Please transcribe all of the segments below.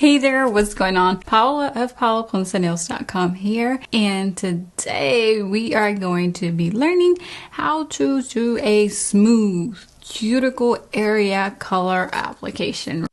Hey there, what's going on? Paola of PaolaPonceNails.com here, and today we are going to be learning how to do a smooth cuticle area color application.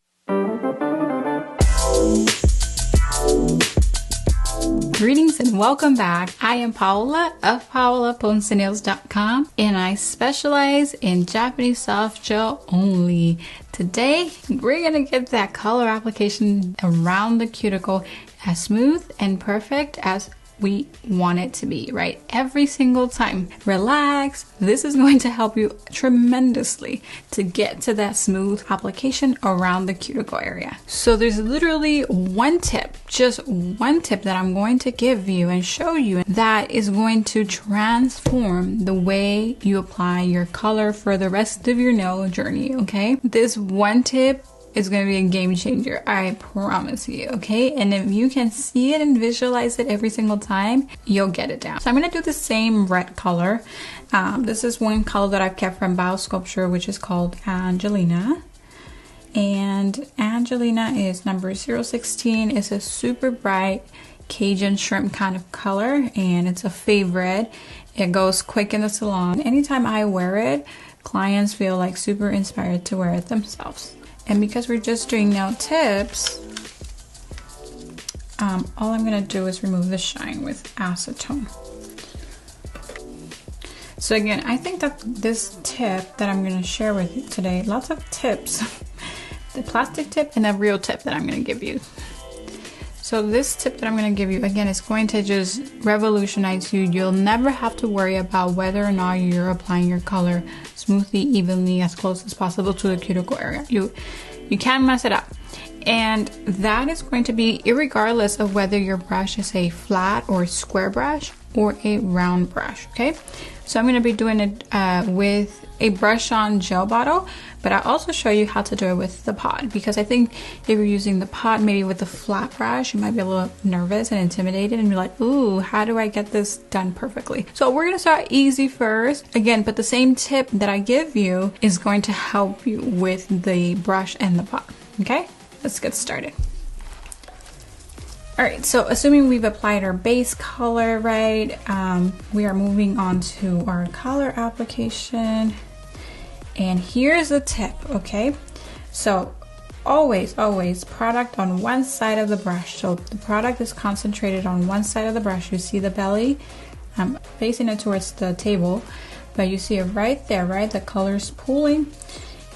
Greetings and welcome back. I am Paola of PaolaPonceNails.com, and I specialize in Japanese soft gel only. Today, we're gonna get that color application around the cuticle as smooth and perfect as we want it to be, right? Every single time. Relax. This is going to help you tremendously to get to that smooth application around the cuticle area. So there's literally one tip, just one tip that I'm going to give you and show you that is going to transform the way you apply your color for the rest of your nail journey, okay? This one tip is going to be a game changer, I promise you, okay? And if you can see it and visualize it every single time, you'll get it down. So I'm going to do the same red color. This is one color that I've kept from Biosculpture, which is called Angelina. And Angelina is number 016. It's a super bright Cajun shrimp kind of color, and it's a favorite. It goes quick in the salon. Anytime I wear it, clients feel like super inspired to wear it themselves. And because we're just doing nail tips, all I'm going to do is remove the shine with acetone. So again, I think that this tip that I'm going to share with you today, lots of tips, the plastic tip and a real tip that I'm going to give you. So this tip that I'm going to give you, again, is going to just revolutionize you. You'll never have to worry about whether or not you're applying your color smoothly, evenly, as close as possible to the cuticle area. You can't mess it up. And that is going to be irregardless of whether your brush is a flat or square brush or a round brush, okay? So I'm going to be doing it with a brush on gel bottle, but I'll also show you how to do it with the pot, because I think if you're using the pot maybe with a flat brush, you might be a little nervous and intimidated and you're like, ooh, how do I get this done perfectly? So we're going to start easy first, again, but the same tip that I give you is going to help you with the brush and the pot, okay? Let's get started. Alright, so assuming we've applied our base color, right, we are moving on to our color application. And here's the tip, okay? So always product on one side of the brush. So the product is concentrated on one side of the brush. You see the belly? I'm facing it towards the table, but you see it right there, right? The color's pooling.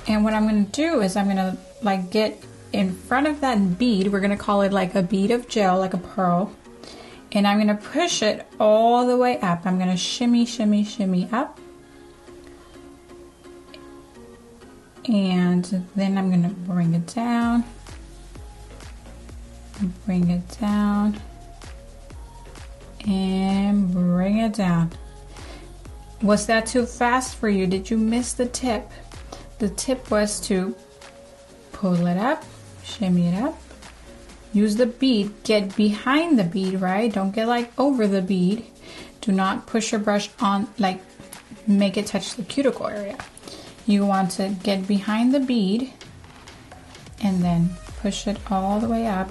And what I'm gonna do is I'm gonna like get in front of that bead. We're gonna call it like a bead of gel, like a pearl. And I'm gonna push it all the way up. I'm gonna shimmy, shimmy, shimmy up. And then I'm gonna bring it down, bring it down, and bring it down. Was that too fast for you? Did you miss the tip? The tip was to pull it up, shimmy it up, use the bead, get behind the bead, right? Don't get like over the bead. Do not push your brush on, like make it touch the cuticle area. You want to get behind the bead and then push it all the way up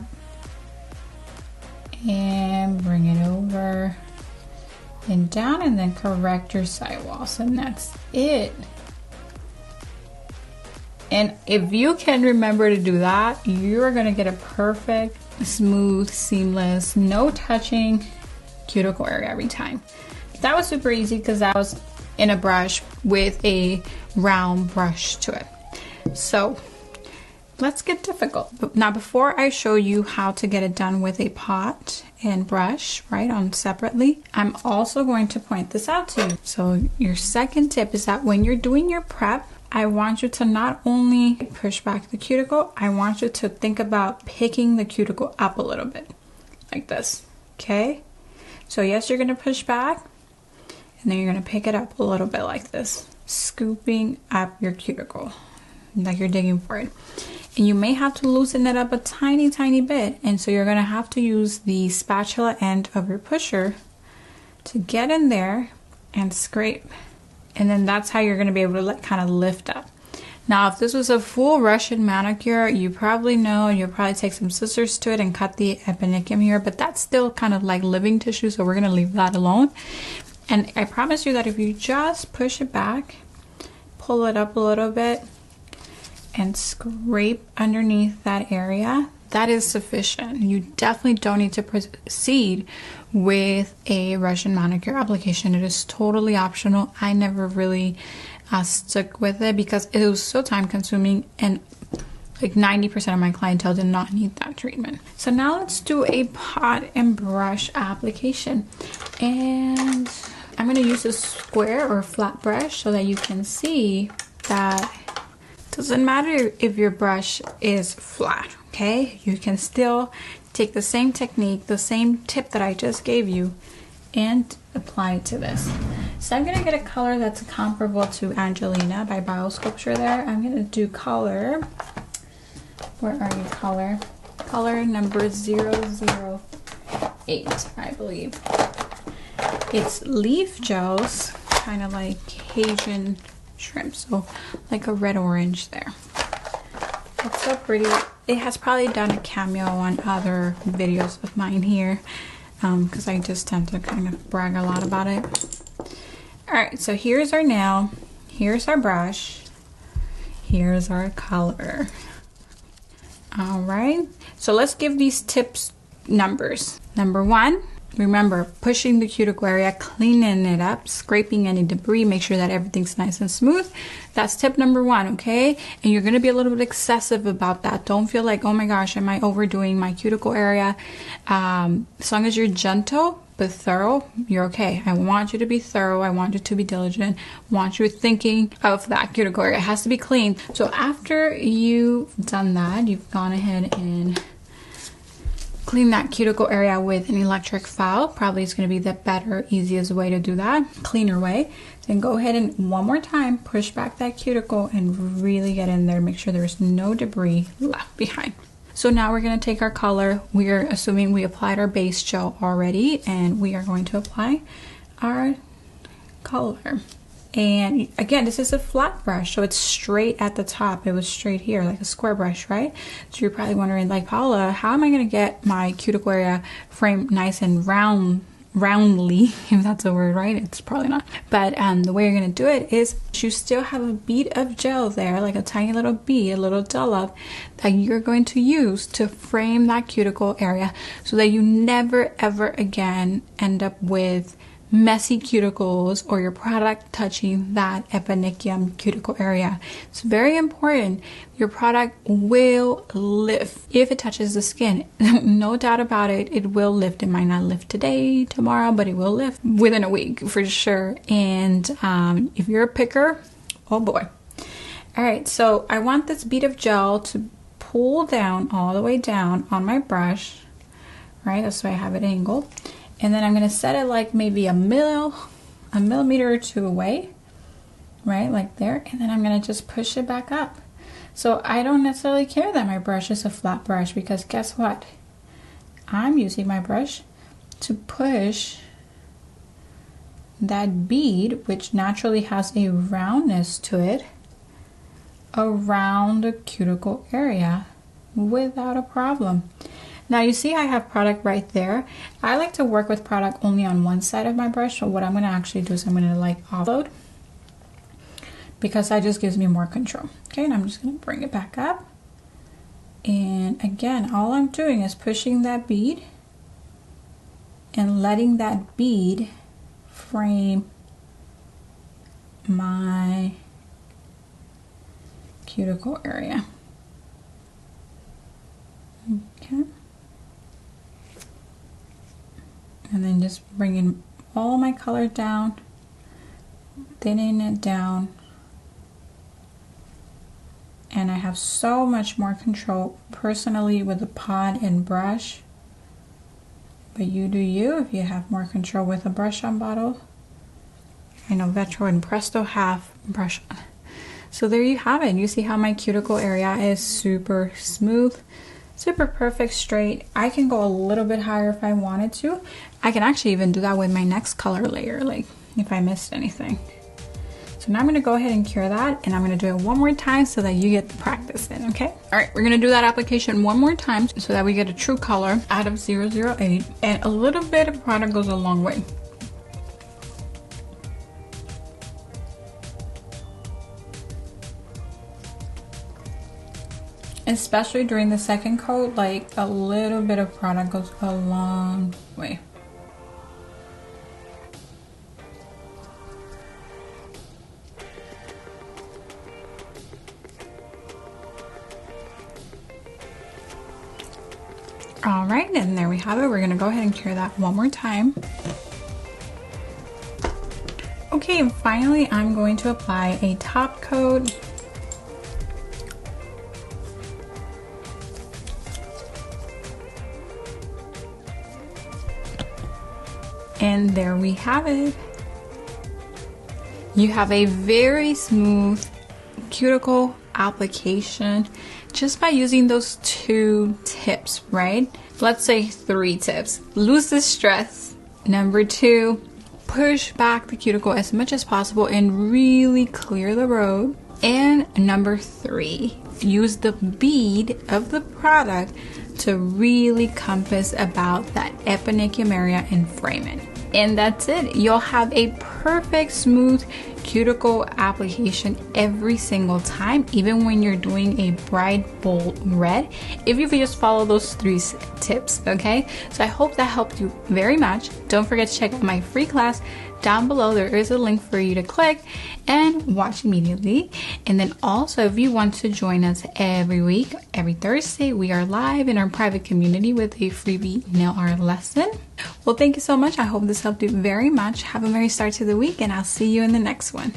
and bring it over and down, and then correct your sidewalls, and that's it. And if you can remember to do that, you're gonna get a perfect, smooth, seamless, no touching cuticle area every time. That was super easy because that was in a brush with a round brush to it. So let's get difficult. Now before I show you how to get it done with a pot and brush, right, on separately, I'm also going to point this out to you. So your second tip is that when you're doing your prep, I want you to not only push back the cuticle, I want you to think about picking the cuticle up a little bit, like this, okay? So yes, you're gonna push back, and then you're gonna pick it up a little bit like this, scooping up your cuticle, like you're digging for it. And you may have to loosen it up a tiny, tiny bit, and so you're gonna have to use the spatula end of your pusher to get in there and scrape. And then that's how you're gonna be able to kind of lift up. Now, if this was a full Russian manicure, you probably know, you'll probably take some scissors to it and cut the epinicium here, but that's still kind of like living tissue, so we're gonna leave that alone. And I promise you that if you just push it back, pull it up a little bit, and scrape underneath that area, that is sufficient. You definitely don't need to proceed with a Russian manicure application. It is totally optional. I never really stuck with it because it was so time consuming, and like 90% of my clientele did not need that treatment. So now let's do a pot and brush application. And I'm going to use a square or flat brush so that you can see that it doesn't matter if your brush is flat, okay? You can still take the same technique, the same tip that I just gave you, and apply it to this. So I'm gonna get a color that's comparable to Angelina by Biosculpture there. I'm gonna do color, where are you, color? Color number 008, I believe. It's Leafgel's, kind of like Asian shrimp, so like a red-orange there. It's so pretty. It has probably done a cameo on other videos of mine here, because I just tend to kind of brag a lot about it. Alright, so here's our nail, here's our brush, here's our color. Alright, so let's give these tips numbers. Number 1, remember, pushing the cuticle area, cleaning it up, scraping any debris, make sure that everything's nice and smooth. That's tip number 1, okay? And you're going to be a little bit excessive about that. Don't feel like, oh my gosh, am I overdoing my cuticle area? As long as you're gentle but thorough, you're okay. I want you to be thorough. I want you to be diligent. I want you thinking of that cuticle area. It has to be clean. So after you've done that, you've gone ahead and clean that cuticle area with an electric file. Probably is going to be the better, easiest way to do that, cleaner way. Then go ahead and one more time push back that cuticle and really get in there. Make sure there's no debris left behind. So now we're going to take our color. We're assuming we applied our base gel already, and we are going to apply our color. And again, this is a flat brush, so it's straight at the top. It was straight here, like a square brush, right? So you're probably wondering, like, Paola, how am I going to get my cuticle area framed nice and roundly, if that's a word, right? It's probably not. But the way you're going to do it is you still have a bead of gel there, like a tiny little bead, a little dollop that you're going to use to frame that cuticle area so that you never ever again end up with messy cuticles or your product touching that epinicium cuticle area. It's very important. Your product will lift if it touches the skin. No doubt about it, it will lift. It might not lift today, tomorrow, but it will lift within a week for sure. And if you're a picker, oh boy. All right, so I want this bead of gel to pull down all the way down on my brush, right? That's why I have it angled. And then I'm going to set it like maybe a millimeter or two away, right, like there. And then I'm going to just push it back up. So I don't necessarily care that my brush is a flat brush, because guess what? I'm using my brush to push that bead, which naturally has a roundness to it, around the cuticle area without a problem. Now you see I have product right there. I like to work with product only on one side of my brush, so what I'm going to actually do is I'm going to like offload, because that just gives me more control. Okay, and I'm just going to bring it back up. And again, all I'm doing is pushing that bead and letting that bead frame my cuticle area. Okay. And then just bringing all my color down, thinning it down. And I have so much more control personally with the pot and brush. But you do you if you have more control with a brush on bottle. I know Vetro and Presto have brush on. So there you have it. You see how my cuticle area is super smooth, super perfect, straight. I can go a little bit higher if I wanted to. I can actually even do that with my next color layer, like if I missed anything. So now I'm gonna go ahead and cure that, and I'm gonna do it one more time so that you get the practice in, okay? All right, we're gonna do that application one more time so that we get a true color out of 008, and a little bit of product goes a long way. Especially during the second coat, like a little bit of product goes a long way. All right, and there we have it. We're gonna go ahead and cure that one more time. Okay, and finally I'm going to apply a top coat. And there we have it. You have a very smooth cuticle application just by using those 2 tips, right? Let's say 3 tips. Lose the stress. Number 2, push back the cuticle as much as possible and really clear the road. And number 3, use the bead of the product to really compass about that eponychium area and frame it. And that's it. You'll have a perfect smooth cuticle application every single time, even when you're doing a bright bold red, if you just follow those 3 tips, okay? So I hope that helped you very much. Don't forget to check out my free class down below. There is a link for you to click and watch immediately. And then also, if you want to join us every week, every Thursday, we are live in our private community with a freebie nail art lesson. Well, thank you so much. I hope this helped you very much. Have a merry start to the week, and I'll see you in the next one.